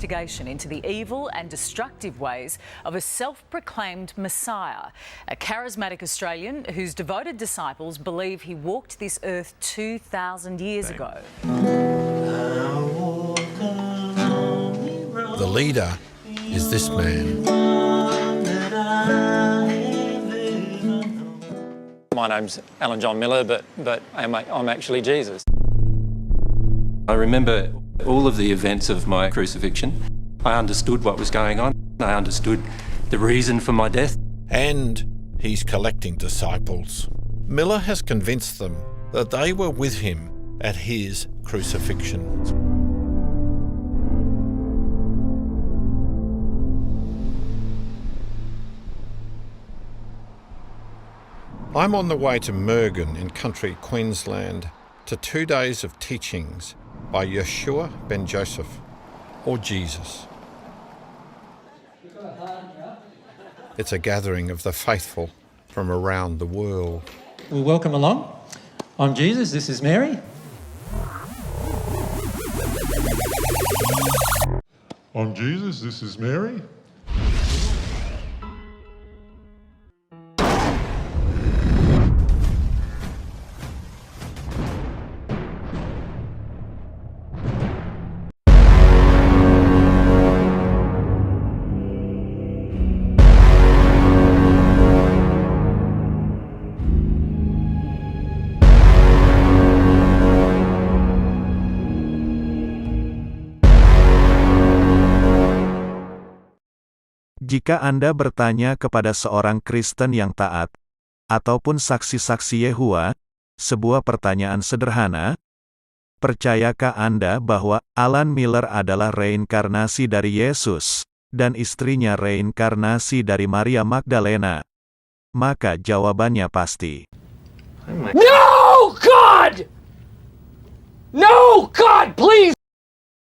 investigation into the evil and destructive ways of a self-proclaimed Messiah, a charismatic Australian whose devoted disciples believe he walked this earth 2,000 years ago. The leader is this man. My name's Alan John Miller, but I'm actually Jesus. I remember all of the events of my crucifixion. I understood what was going on. I understood the reason for my death. And he's collecting disciples. Miller has convinced them that they were with him at his crucifixion. I'm on the way to Murgon in country Queensland to 2 days of teachings by Yeshua ben Joseph, or Jesus. It's a gathering of the faithful from around the world. Well, welcome along. I'm Jesus, this is Mary. I'm Jesus, this is Mary. Jika Anda bertanya kepada seorang Kristen yang taat, ataupun saksi-saksi Yehua, sebuah pertanyaan sederhana, percayakah Anda bahwa Alan Miller adalah reinkarnasi dari Yesus, dan istrinya reinkarnasi dari Maria Magdalena? Maka jawabannya pasti. No, God! No, God, please!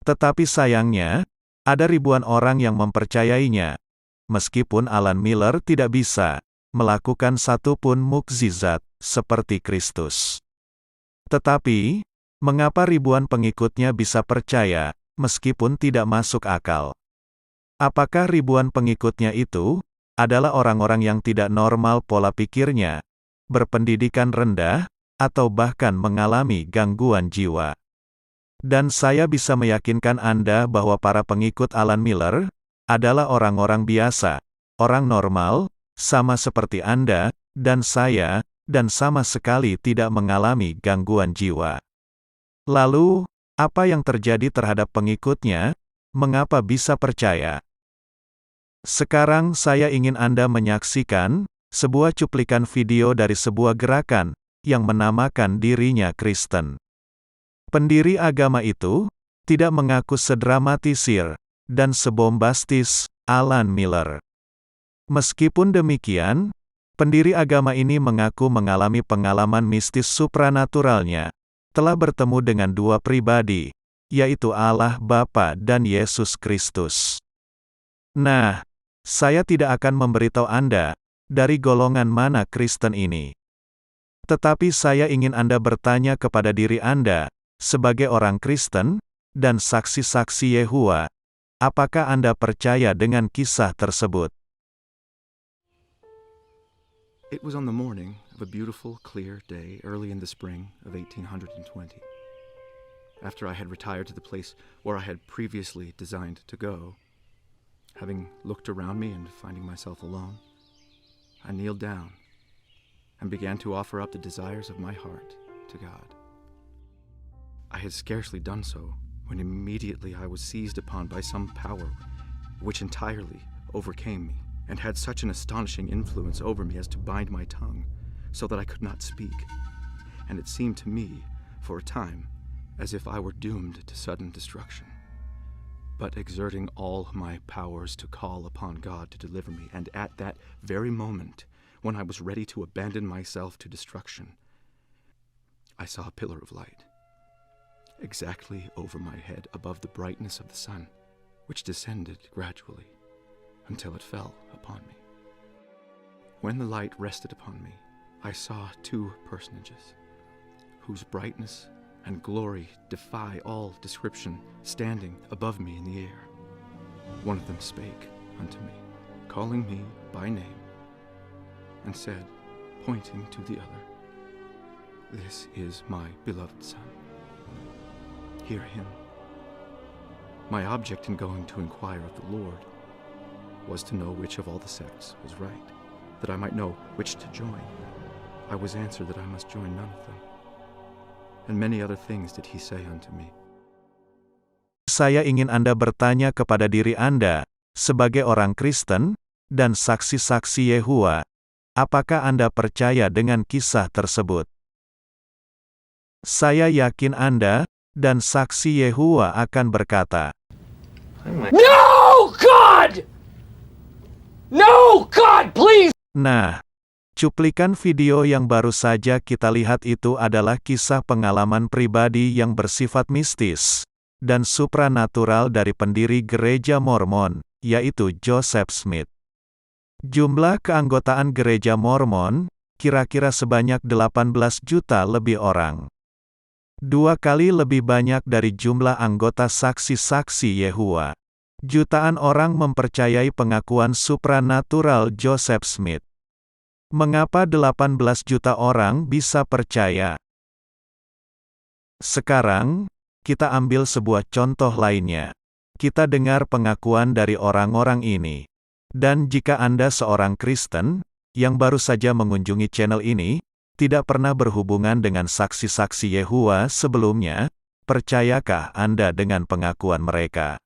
Tetapi sayangnya, ada ribuan orang yang mempercayainya. Meskipun Alan Miller tidak bisa melakukan satu pun mukjizat seperti Kristus. Tetapi, mengapa ribuan pengikutnya bisa percaya, meskipun tidak masuk akal? Apakah ribuan pengikutnya itu adalah orang-orang yang tidak normal pola pikirnya, berpendidikan rendah, atau bahkan mengalami gangguan jiwa? Dan saya bisa meyakinkan Anda bahwa para pengikut Alan Miller adalah orang-orang biasa, orang normal, sama seperti Anda dan saya, dan sama sekali tidak mengalami gangguan jiwa. Lalu, apa yang terjadi terhadap pengikutnya? Mengapa bisa percaya? Sekarang saya ingin Anda menyaksikan sebuah cuplikan video dari sebuah gerakan yang menamakan dirinya Kristen. Pendiri agama itu tidak mengaku sedramatisir dan sebombastis Alan Miller. Meskipun demikian, pendiri agama ini mengaku mengalami pengalaman mistis supranaturalnya, telah bertemu dengan dua pribadi, yaitu Allah Bapa dan Yesus Kristus. Nah, saya tidak akan memberitahu Anda dari golongan mana Kristen ini. Tetapi saya ingin Anda bertanya kepada diri Anda, sebagai orang Kristen, dan saksi-saksi Yehua, apakah Anda percaya dengan kisah tersebut? It was on the morning of a beautiful, clear day early in the spring of 1820. After I had retired to the place where I had previously designed to go, having looked around me and finding myself alone, I kneeled down and began to offer up the desires of my heart to God. I had scarcely done so when immediately I was seized upon by some power which entirely overcame me, and had such an astonishing influence over me as to bind my tongue, so that I could not speak. And it seemed to me, for a time, as if I were doomed to sudden destruction. But exerting all my powers to call upon God to deliver me, and at that very moment, when I was ready to abandon myself to destruction, I saw a pillar of light, exactly over my head above the brightness of the sun, which descended gradually until it fell upon me. When the light rested upon me, I saw two personages, whose brightness and glory defy all description, standing above me in the air. One of them spake unto me, calling me by name, and said, pointing to the other, This is my beloved Son. Hear him. My object in going to inquire of the Lord was to know which of all the sects was right, that I might know which to join. I was answered that I must join none of them. And many other things did he say unto me. Saya ingin Anda bertanya kepada diri Anda, sebagai orang Kristen, dan saksi-saksi Yehova, apakah Anda percaya dengan kisah tersebut? Saya yakin Anda, dan saksi Yehova akan berkata, No, God! No, God, please! Nah, cuplikan video yang baru saja kita lihat itu adalah kisah pengalaman pribadi yang bersifat mistis dan supranatural dari pendiri gereja Mormon, yaitu Joseph Smith. Jumlah keanggotaan gereja Mormon kira-kira sebanyak 18 juta lebih orang. 2 kali lebih banyak dari jumlah anggota saksi-saksi Yehova. Jutaan orang mempercayai pengakuan supranatural Joseph Smith. Mengapa 18 juta orang bisa percaya? Sekarang, kita ambil sebuah contoh lainnya. Kita dengar pengakuan dari orang-orang ini. Dan jika Anda seorang Kristen, yang baru saja mengunjungi channel ini, tidak pernah berhubungan dengan saksi-saksi Yehova sebelumnya, percayakah Anda dengan pengakuan mereka?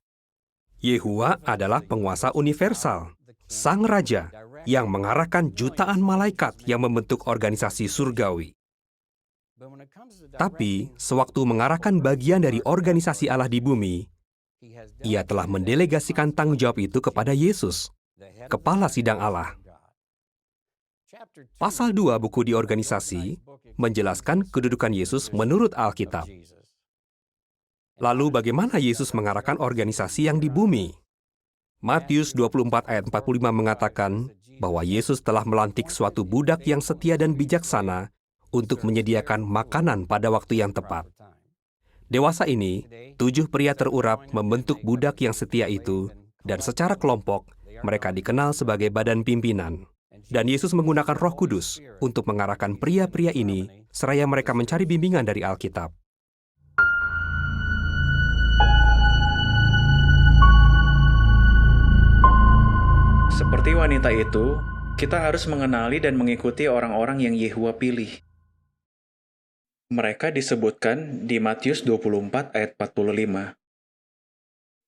Yehova adalah penguasa universal, sang raja, yang mengarahkan jutaan malaikat yang membentuk organisasi surgawi. Tapi, sewaktu mengarahkan bagian dari organisasi Allah di bumi, Ia telah mendelegasikan tanggung jawab itu kepada Yesus, Kepala Sidang Allah. Pasal 2 buku di organisasi menjelaskan kedudukan Yesus menurut Alkitab. Lalu bagaimana Yesus mengarahkan organisasi yang di bumi? Matius 24 ayat 45 mengatakan bahwa Yesus telah melantik suatu budak yang setia dan bijaksana untuk menyediakan makanan pada waktu yang tepat. Dewasa ini, 7 pria terurap membentuk budak yang setia itu, dan secara kelompok, mereka dikenal sebagai badan pimpinan. Dan Yesus menggunakan Roh Kudus untuk mengarahkan pria-pria ini, seraya mereka mencari bimbingan dari Alkitab. Seperti wanita itu, kita harus mengenali dan mengikuti orang-orang yang Yehova pilih. Mereka disebutkan di Matius 24 ayat 45.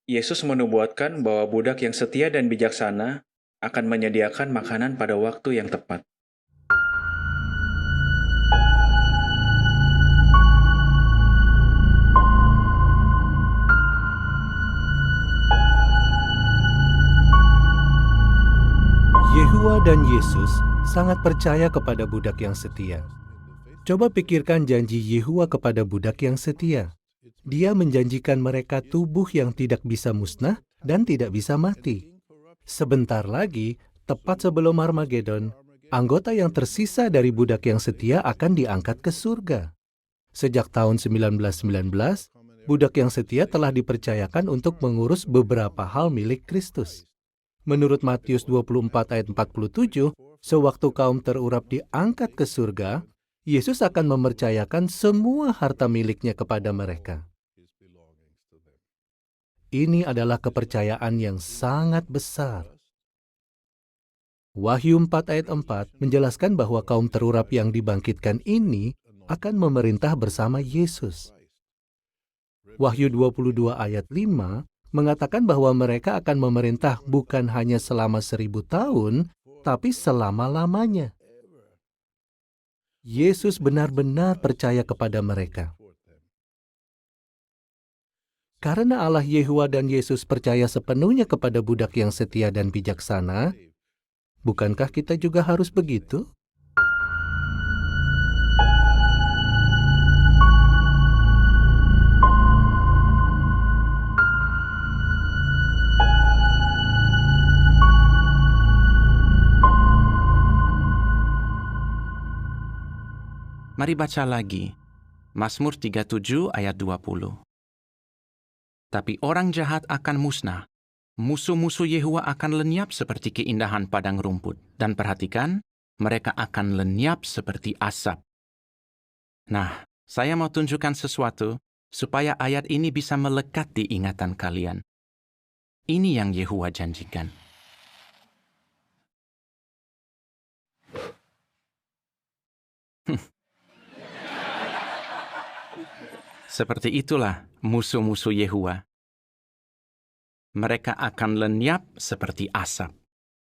Yesus menubuatkan bahwa budak yang setia dan bijaksana akan menyediakan makanan pada waktu yang tepat. Yehova dan Yesus sangat percaya kepada budak yang setia. Coba pikirkan janji Yehova kepada budak yang setia. Dia menjanjikan mereka tubuh yang tidak bisa musnah dan tidak bisa mati. Sebentar lagi, tepat sebelum Armageddon, anggota yang tersisa dari budak yang setia akan diangkat ke surga. Sejak tahun 1919, budak yang setia telah dipercayakan untuk mengurus beberapa hal milik Kristus. Menurut Matius 24 ayat 47, sewaktu kaum terurap diangkat ke surga, Yesus akan mempercayakan semua harta miliknya kepada mereka. Ini adalah kepercayaan yang sangat besar. Wahyu 4 ayat 4 menjelaskan bahwa kaum terurap yang dibangkitkan ini akan memerintah bersama Yesus. Wahyu 22 ayat 5 mengatakan bahwa mereka akan memerintah bukan hanya selama 1000 tahun, tapi selama-lamanya. Yesus benar-benar percaya kepada mereka. Karena Allah Yehova dan Yesus percaya sepenuhnya kepada budak yang setia dan bijaksana, bukankah kita juga harus begitu? Mari baca lagi, Mazmur 37 ayat 20. Tapi orang jahat akan musnah, musuh-musuh Yehua akan lenyap seperti keindahan padang rumput. Dan perhatikan, mereka akan lenyap seperti asap. Nah, saya mau tunjukkan sesuatu supaya ayat ini bisa melekat di ingatan kalian. Ini yang Yehua janjikan. Seperti itulah musuh-musuh Yehua. Mereka akan lenyap seperti asap.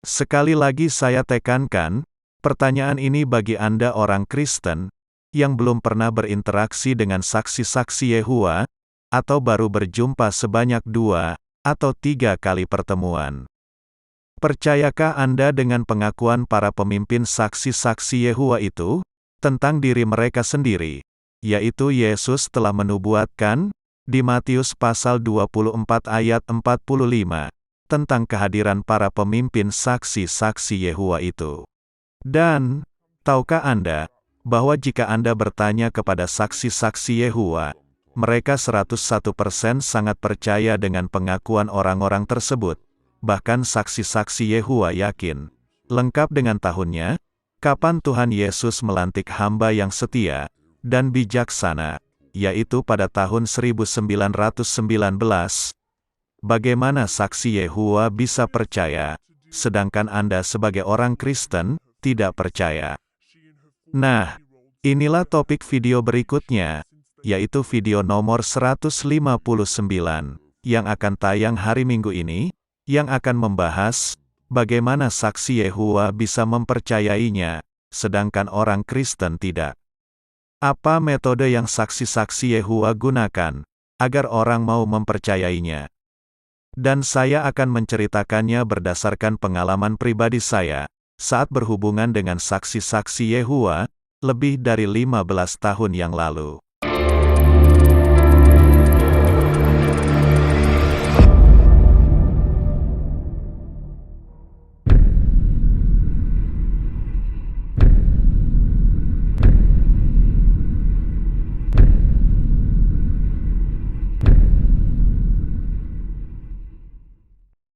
Sekali lagi saya tekankan, pertanyaan ini bagi Anda orang Kristen, yang belum pernah berinteraksi dengan saksi-saksi Yehua, atau baru berjumpa sebanyak 2 atau 3 kali pertemuan. Percayakah Anda dengan pengakuan para pemimpin saksi-saksi Yehua itu, tentang diri mereka sendiri, yaitu Yesus telah menubuatkan, di Matius pasal 24 ayat 45, tentang kehadiran para pemimpin saksi-saksi Yehua itu. Dan, tahukah Anda, bahwa jika Anda bertanya kepada saksi-saksi Yehua, mereka 101% sangat percaya dengan pengakuan orang-orang tersebut. Bahkan saksi-saksi Yehua yakin, lengkap dengan tahunnya, kapan Tuhan Yesus melantik hamba yang setia dan bijaksana, yaitu pada tahun 1919. Bagaimana saksi Yehua bisa percaya, sedangkan Anda sebagai orang Kristen tidak percaya? Nah, inilah topik video berikutnya, yaitu video nomor 159, yang akan tayang hari Minggu ini, yang akan membahas bagaimana saksi Yehua bisa mempercayainya, sedangkan orang Kristen tidak. Apa metode yang saksi-saksi Yehua gunakan, agar orang mau mempercayainya? Dan saya akan menceritakannya berdasarkan pengalaman pribadi saya, saat berhubungan dengan saksi-saksi Yehua, lebih dari 15 tahun yang lalu.